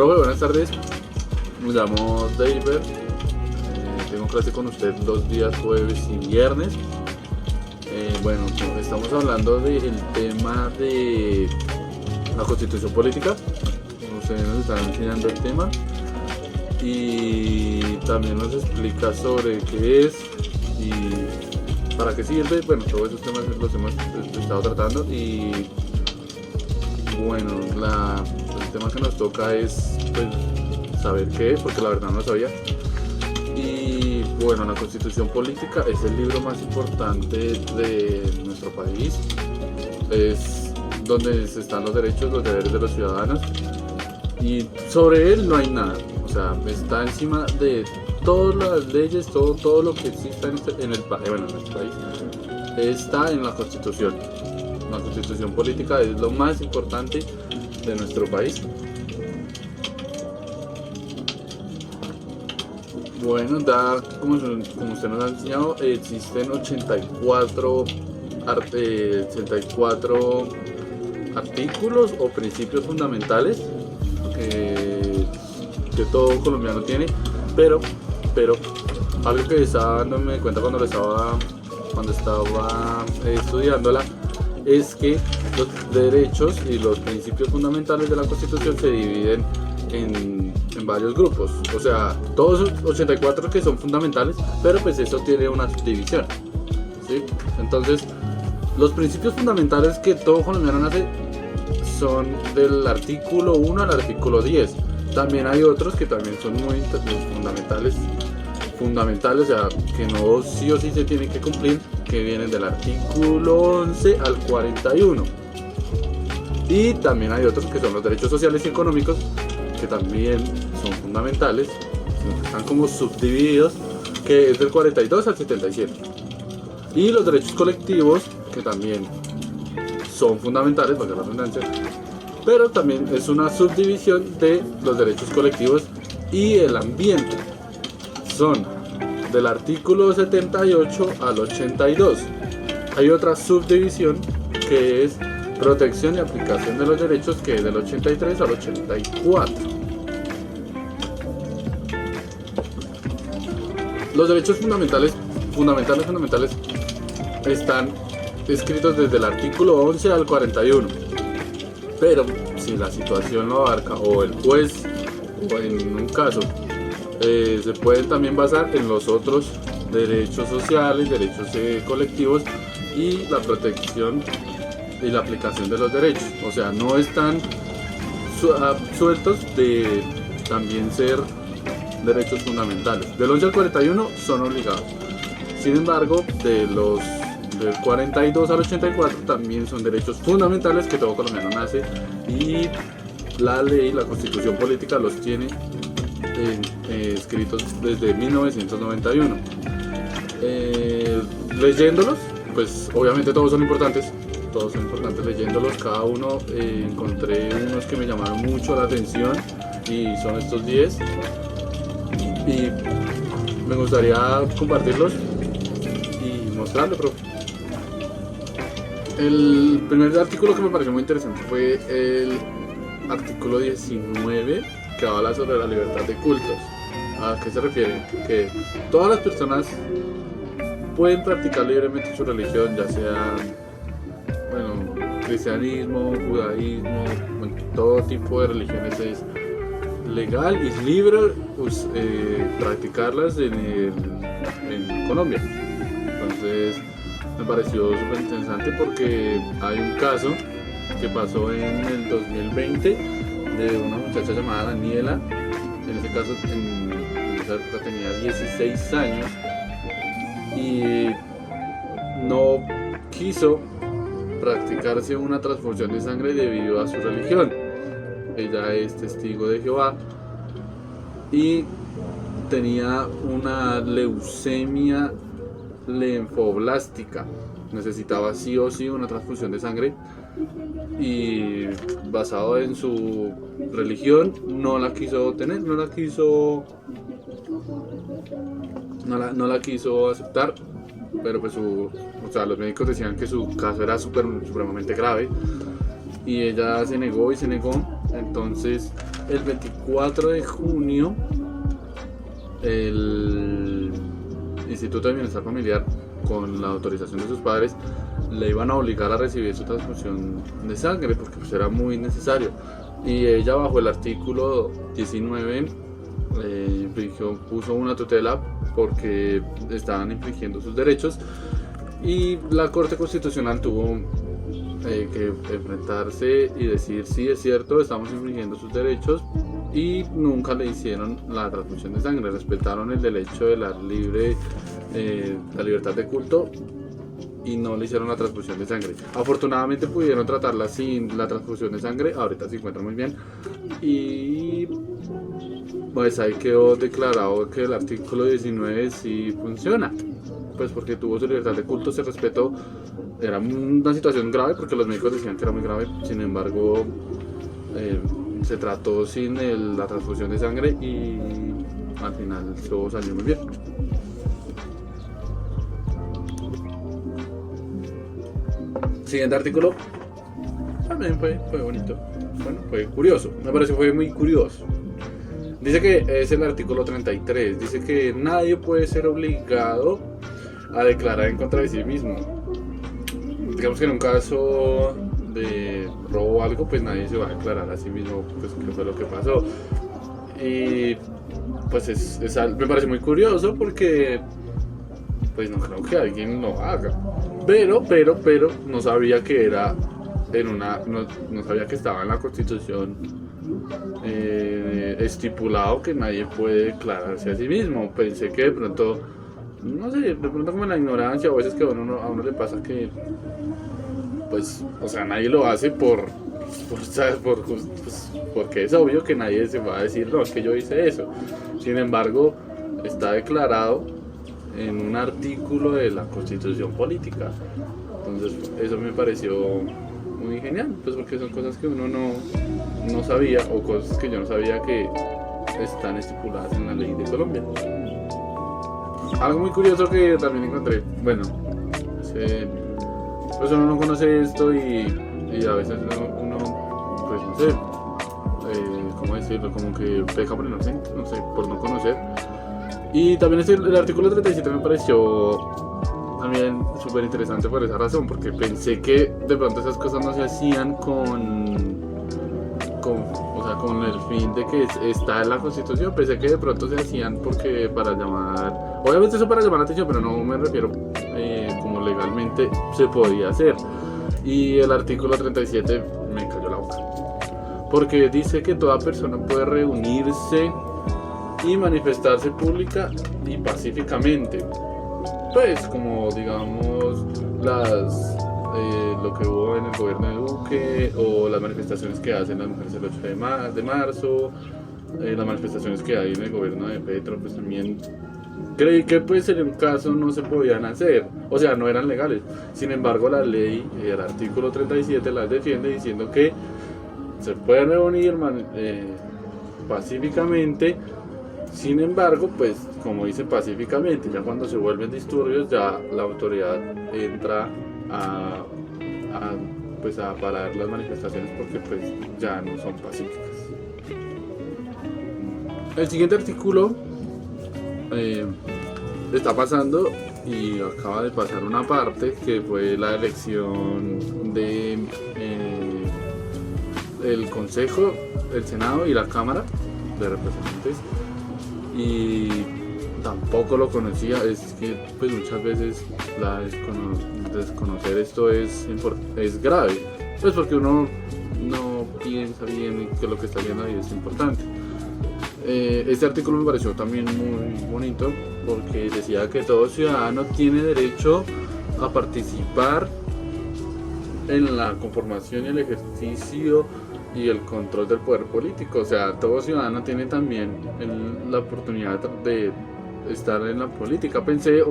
Profe, buenas tardes. Me llamo David. Tengo clase con usted los días jueves y viernes. Bueno, estamos hablando del tema de la constitución política. Ustedes nos están enseñando el tema y también nos explica sobre qué es y para qué sirve. Bueno, todos esos temas los hemos estado tratando y bueno, el tema que nos toca es pues, saber qué es, porque la verdad no lo sabía. Y bueno, la Constitución Política es el libro más importante de nuestro país. Es donde están los derechos, los deberes de los ciudadanos. Y sobre él no hay nada. O sea, está encima de todas las leyes, todo lo que exista en nuestro país. Está en la Constitución. La Constitución Política es lo más importante de nuestro país. Bueno, como usted nos ha enseñado, existen 84 artículos o principios fundamentales que todo colombiano tiene, pero algo que estaba dándome cuenta cuando estaba estudiándola es que los derechos y los principios fundamentales de la Constitución se dividen en varios grupos, o sea, todos 84 que son fundamentales, pero pues eso tiene una subdivisión, ¿sí? Entonces, los principios fundamentales que todo colombiano nace son del artículo 1 al artículo 10. También hay otros que también son muy fundamentales, o sea, que no sí o sí se tienen que cumplir, que vienen del artículo 11 al 41. Y también hay otros que son los derechos sociales y económicos, que también son fundamentales, están como subdivididos, que es del 42 al 77. Y los derechos colectivos, que también son fundamentales, valga la redundancia, pero también es una subdivisión de los derechos colectivos. Y el ambiente son del artículo 78 al 82. Hay otra subdivisión que es protección y aplicación de los derechos, que es del 83 al 84. Los derechos fundamentales están escritos desde el artículo 11 al 41. Pero si la situación lo abarca, o el juez, o en un caso, se pueden también basar en los otros derechos sociales, derechos colectivos y la protección y la aplicación de los derechos. O sea, no están sueltos de también ser derechos fundamentales. Del 11 al 41 son obligados. Sin embargo, del 42 al 84 también son derechos fundamentales que todo colombiano nace, y la ley, la Constitución Política los tiene escritos desde 1991. Leyéndolos, pues obviamente todos son importantes leyéndolos cada uno. Encontré unos que me llamaron mucho la atención y son estos 10 y me gustaría compartirlos y mostrarles, profe. El primer artículo que me pareció muy interesante fue el artículo 19, que habla sobre la libertad de cultos. ¿A qué se refiere? Que todas las personas pueden practicar libremente su religión, ya sea cristianismo, judaísmo, todo tipo de religiones es legal y libre practicarlas en Colombia. Entonces me pareció súper interesante porque hay un caso que pasó en el 2020 de una muchacha llamada Daniela. En ese caso, en esa época tenía 16 años y no quiso practicarse una transfusión de sangre debido a su religión. Ella es testigo de Jehová y tenía una leucemia linfoblástica. Necesitaba sí o sí una transfusión de sangre y basado en su religión no la quiso tener, no la quiso aceptar. Pero pues los médicos decían que su caso era supremamente grave y ella se negó. Entonces el 24 de junio el Instituto de Bienestar Familiar, con la autorización de sus padres, le iban a obligar a recibir su transfusión de sangre porque pues era muy necesario. Y ella, bajo el artículo 19, puso una tutela porque estaban infringiendo sus derechos, y la Corte Constitucional tuvo que enfrentarse y decir: sí, es cierto, estamos infringiendo sus derechos, y nunca le hicieron la transfusión de sangre. Respetaron el derecho de la libertad de culto y no le hicieron la transfusión de sangre. Afortunadamente pudieron tratarla sin la transfusión de sangre, ahorita se encuentra muy bien, y pues ahí quedó declarado que el artículo 19 sí funciona, pues porque tuvo su libertad de culto, se respetó. Era una situación grave porque los médicos decían que era muy grave, sin embargo se trató sin la transfusión de sangre y al final todo salió muy bien. Siguiente artículo también fue bonito, bueno, fue curioso, me pareció fue muy curioso. Dice que es el artículo 33, dice que nadie puede ser obligado a declarar en contra de sí mismo. Digamos que en un caso de robo o algo, pues nadie se va a declarar a sí mismo pues qué fue lo que pasó. Y pues me parece muy curioso porque pues no creo que alguien lo haga. Pero no sabía que era no sabía que estaba en la Constitución estipulado que nadie puede declararse a sí mismo. Pensé que de pronto, no sé, de pronto como en la ignorancia, o a veces que a uno le pasa que pues, o sea, nadie lo hace porque es obvio que nadie se va a decir: no, es que yo hice eso. Sin embargo, está declarado en un artículo de la Constitución Política. Entonces eso me pareció muy genial, pues porque son cosas que uno no sabía, o cosas que yo no sabía que están estipuladas en la ley de Colombia. Algo muy curioso que también encontré, bueno, pues uno no conoce esto y a veces uno pues no sé, ¿cómo decirlo? Como que peca por inocente, no sé, por no conocer. Y también el artículo 37 me pareció también súper interesante por esa razón, porque pensé que de pronto esas cosas no se hacían con el fin de que está en la Constitución. Pensé que de pronto se hacían porque para llamar, obviamente eso para llamar la atención, pero no me refiero como legalmente se podía hacer. Y el artículo 37 me cayó la boca, porque dice que toda persona puede reunirse y manifestarse pública y pacíficamente, pues como digamos lo que hubo en el gobierno de Duque, o las manifestaciones que hacen las mujeres el 8 de marzo, las manifestaciones que hay en el gobierno de Petro, pues también creí que pues en un caso no se podían hacer, o sea, no eran legales. Sin embargo, la ley, el artículo 37 las defiende diciendo que se pueden reunir pacíficamente. Sin embargo, pues como dice pacíficamente, ya cuando se vuelven disturbios, ya la autoridad entra a parar las manifestaciones, porque pues ya no son pacíficas. El siguiente artículo está pasando, y acaba de pasar una parte que fue la elección de el Consejo, el Senado y la Cámara de Representantes, y tampoco lo conocía. Es que pues muchas veces desconocer esto es grave, pues porque uno no piensa bien que lo que está haciendo ahí es importante. Este artículo me pareció también muy bonito porque decía que todo ciudadano tiene derecho a participar en la conformación y el ejercicio y el control del poder político. O sea, todo ciudadano tiene también la oportunidad de estar en la política. Pensé,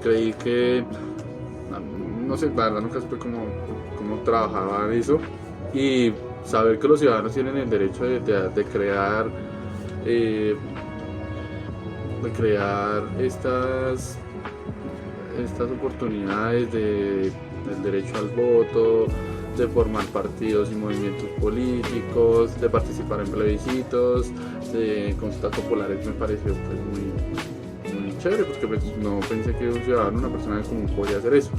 creí que, no sé, la verdad nunca supe cómo trabajaba eso, y saber que los ciudadanos tienen el derecho de crear estas oportunidades del derecho al voto, de formar partidos y movimientos políticos, de participar en plebiscitos, de consultas populares. Me pareció pues muy chévere, porque pues, no pensé que un ciudadano, una persona común, podía hacer eso.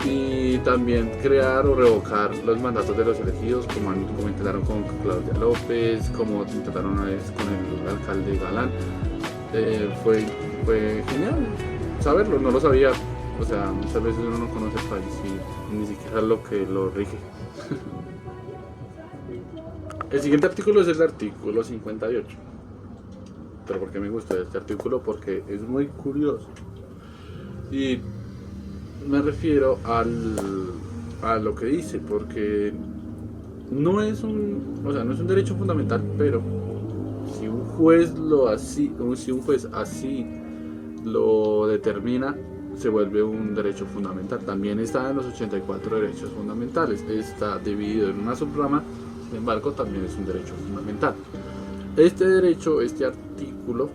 Y también crear o revocar los mandatos de los elegidos, como intentaron con Claudia López, como intentaron una vez con el alcalde Galán. Fue genial saberlo, no lo sabía. O sea, muchas veces uno no conoce el país y ni siquiera lo que lo rige. El siguiente artículo es el artículo 58. Pero ¿por qué me gusta este artículo? Porque es muy curioso. Y me refiero a lo que dice, porque no es un derecho fundamental, pero si un juez así lo determina, se vuelve un derecho fundamental. También está en los 84 derechos fundamentales, está dividido en una subrama, sin embargo también es un derecho fundamental. Este artículo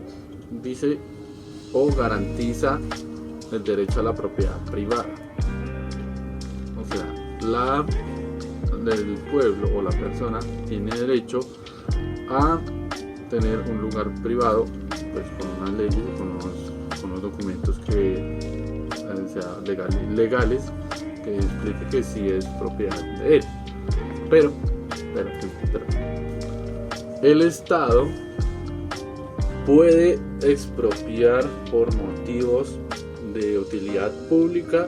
dice o garantiza el derecho a la propiedad privada. O sea, el pueblo o la persona tiene derecho a tener un lugar privado, pues con unas leyes y con unos documentos que legales que explique que sí es propiedad de él. Pero el Estado puede expropiar por motivos de utilidad pública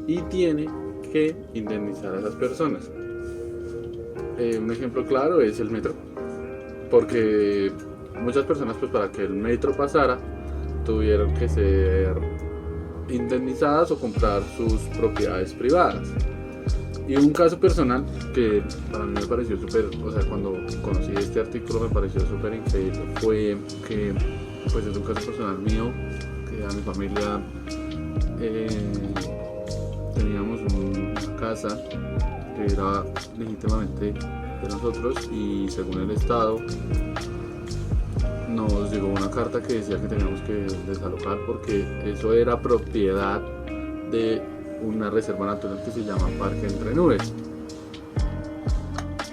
y tiene que indemnizar a esas personas. Un ejemplo claro es el metro, porque muchas personas, pues para que el metro pasara, tuvieron que ser indemnizadas o comprar sus propiedades privadas. Y un caso personal que para mí me pareció cuando conocí este artículo me pareció súper increíble, fue que pues es un caso personal mío, que a mi familia teníamos una casa que era legítimamente de nosotros, y según el Estado nos llegó una carta que decía que teníamos que desalojar porque eso era propiedad de una reserva natural que se llama Parque Entre Nubes.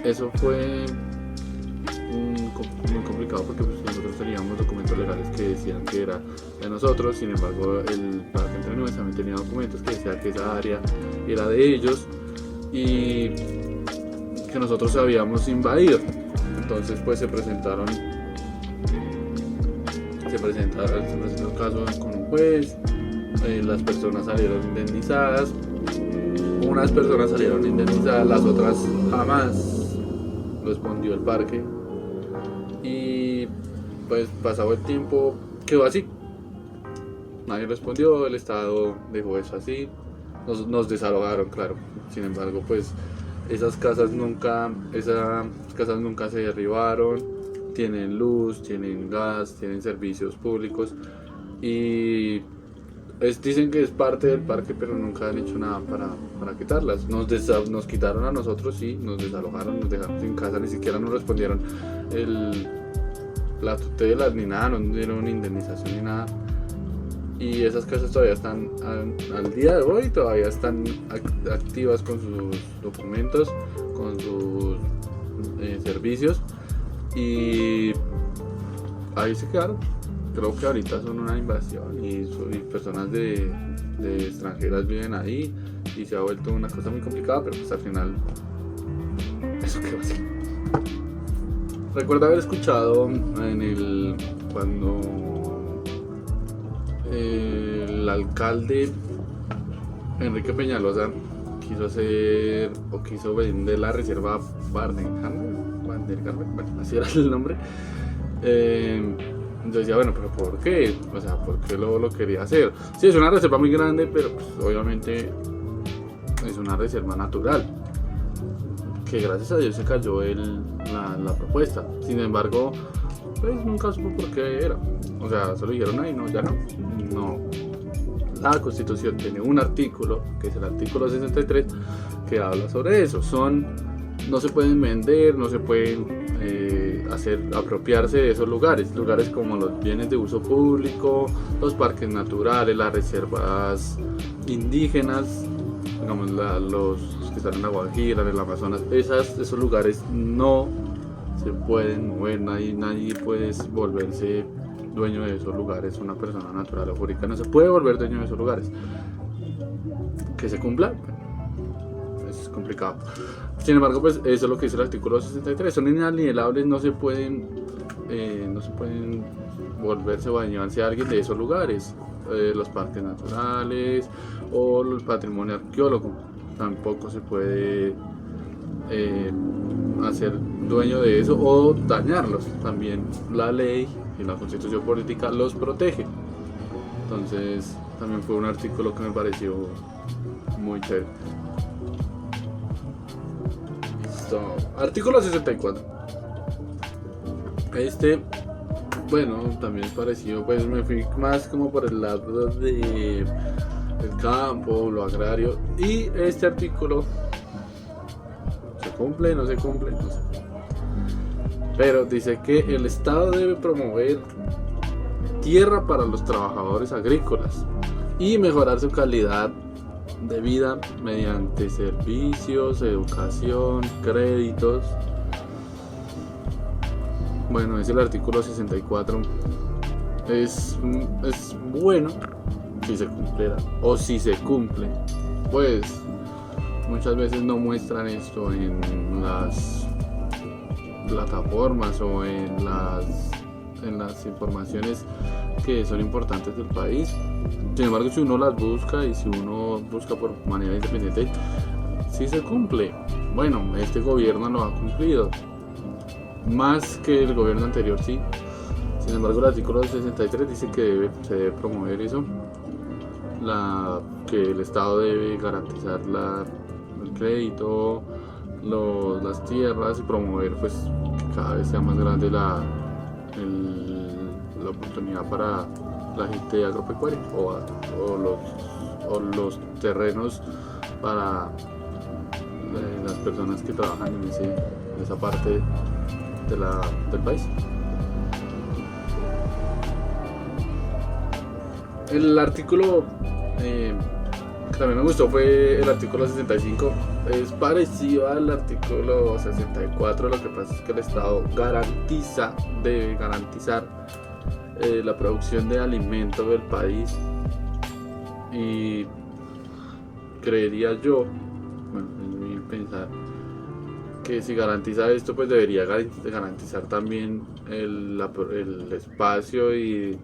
Eso fue muy complicado porque pues, nosotros teníamos documentos legales que decían que era de nosotros. Sin embargo, el Parque Entre Nubes también tenía documentos que decían que esa área era de ellos y que nosotros habíamos invadido. Entonces pues se presentó un caso con un juez. Las personas salieron indemnizadas, unas personas salieron indemnizadas, las otras jamás respondió el parque, y pues pasado el tiempo quedó así, nadie respondió, el Estado dejó eso así, nos desalojaron, claro. Sin embargo, pues esas casas nunca se derribaron, tienen luz, tienen gas, tienen servicios públicos, y dicen que es parte del parque, pero nunca han hecho nada para quitarlas. Nos quitaron a nosotros, sí, nos desalojaron, nos dejaron sin casa, ni siquiera nos respondieron la tutela ni nada, no dieron indemnización ni nada. Y esas casas todavía están, al día de hoy, todavía están activas con sus documentos, con sus servicios, y ahí se quedaron. Creo que ahorita son una invasión y personas de extranjeras viven ahí y se ha vuelto una cosa muy complicada, pero pues al final eso quedó así. Recuerdo haber escuchado cuando el alcalde Enrique Peñalosa quiso vender la reserva Vandergarmen, bueno, así era el nombre. Entonces decía, bueno, pero ¿por qué? O sea, ¿por qué lo quería hacer? Sí, es una reserva muy grande, pero pues, obviamente es una reserva natural, que gracias a Dios se cayó la propuesta. Sin embargo, pues nunca supo por qué era. O sea, solo dijeron, ay, no, ya no. La Constitución tiene un artículo, que es el artículo 63, que habla sobre eso. No se pueden vender, no se pueden apropiarse de esos lugares como los bienes de uso público, los parques naturales, las reservas indígenas, digamos los que están en La Guajira, en el Amazonas, esos lugares no se pueden mover, nadie puede volverse dueño de esos lugares. Una persona natural o jurídica no se puede volver dueño de esos lugares. Que se cumpla, es complicado. Sin embargo, pues eso es lo que dice el artículo 63. Son inalienables, no se pueden volverse o bañarse a alguien de esos lugares. Los parques naturales o el patrimonio arqueológico tampoco se puede hacer dueño de eso o dañarlos. También la ley y la constitución política los protege. Entonces también fue un artículo que me pareció muy chévere. Listo. Artículo 64. Bueno, también es parecido, pues me fui más como por el lado del campo, lo agrario. Y este artículo ¿se cumple? ¿No se cumple? No sé. Pero dice que el Estado debe promover tierra para los trabajadores agrícolas y mejorar su calidad de vida mediante servicios, educación, créditos. Bueno, es el artículo 64. Es bueno si se cumpliera o si se cumple. Pues muchas veces no muestran esto en las plataformas o en las informaciones que son importantes del país. Sin embargo, si uno las busca y si uno busca por manera independiente, sí se cumple. Bueno, este gobierno lo ha cumplido más que el gobierno anterior, sí. Sin embargo, el artículo 63 dice que se debe promover eso, que el Estado debe garantizar el crédito, las tierras y promover pues que cada vez sea más grande la oportunidad para la gente agropecuaria o los terrenos para las personas que trabajan en esa parte del país. El artículo que también me gustó fue el artículo 65. Es parecido al artículo 64. Lo que pasa es que el Estado debe garantizar la producción de alimentos del país, y creería yo, bueno, en mi pensar, que si garantiza esto, pues debería garantizar también el espacio, y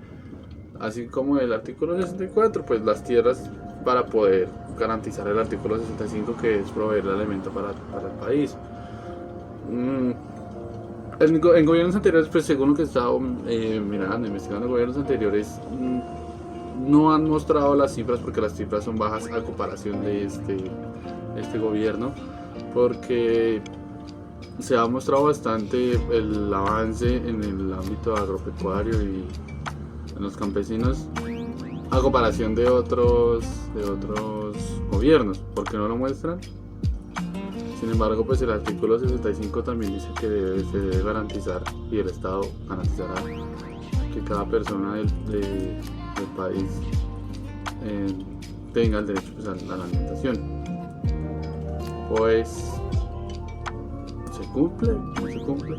así como el artículo 64, pues las tierras, para poder garantizar el artículo 65, que es proveer el alimento para el país. En gobiernos anteriores, pues según lo que he estado investigando, en gobiernos anteriores no han mostrado las cifras, porque las cifras son bajas a comparación de este gobierno, porque se ha mostrado bastante el avance en el ámbito agropecuario y en los campesinos a comparación de otros gobiernos. ¿Por qué no lo muestran? Sin embargo, pues el artículo 65 también dice que se debe garantizar, y el Estado garantizará, que cada persona del país tenga el derecho, pues, a la alimentación. Pues ¿se cumple? ¿No se cumple?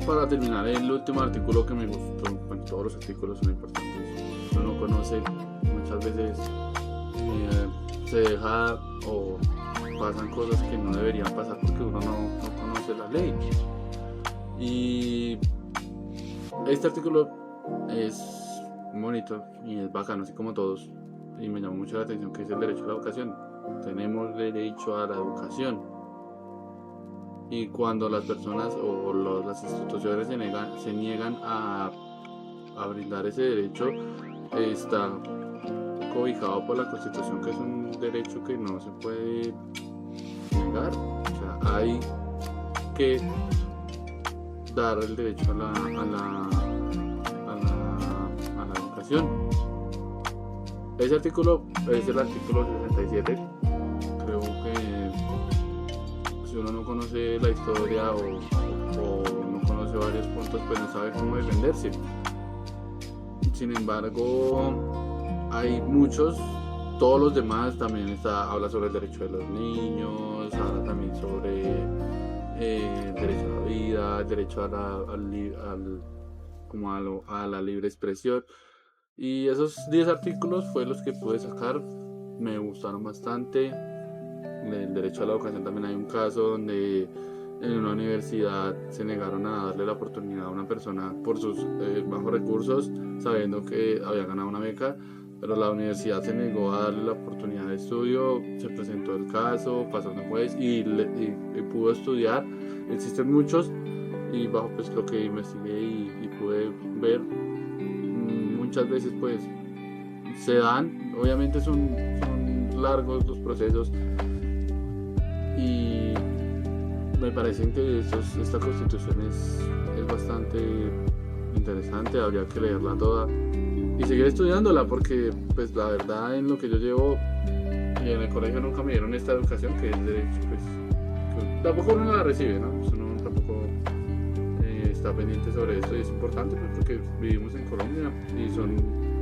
Para terminar, el último artículo que me gustó, bueno, todos los artículos son importantes, uno conoce, muchas veces se deja o pasan cosas que no deberían pasar porque uno no conoce la ley. Y este artículo es bonito y es bacano, así como todos, y me llamó mucho la atención, que es el derecho a la educación. Tenemos derecho a la educación, y cuando las personas o las instituciones se niegan a brindar ese derecho, está cobijado por la Constitución, que es un derecho que no se puede negar. O sea, hay que dar el derecho a la educación. Ese artículo es el artículo 67. Creo que si uno no conoce la historia o no conoce varios puntos, pues no sabe cómo defenderse. Sin embargo, hay muchos todos los demás también habla sobre el derecho de los niños, habla también sobre el derecho a la vida, el derecho a la libre expresión. Y esos 10 artículos fue los que pude sacar, me gustaron bastante. El derecho a la educación también hay un caso donde en una universidad se negaron a darle la oportunidad a una persona por sus bajos recursos, sabiendo que había ganado una beca, pero la universidad se negó a darle la oportunidad de estudio. Se presentó el caso, pasó un juez y pudo estudiar. Existen muchos, y bajo pues lo que investigué y pude ver, muchas veces pues se dan, obviamente son largos los procesos, y me parece que esta constitución es bastante interesante. Habría que leerla toda y seguir estudiándola, porque pues la verdad, en lo que yo llevo y en el colegio nunca me dieron esta educación que es derecho, pues que tampoco uno la recibe, ¿no? Pues uno tampoco está pendiente sobre esto, y es importante pues, porque vivimos en Colombia y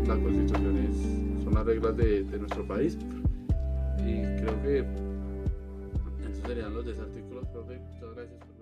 las constituciones son las reglas de nuestro país, y creo que esos serían los 10 artículos, profe. Muchas gracias.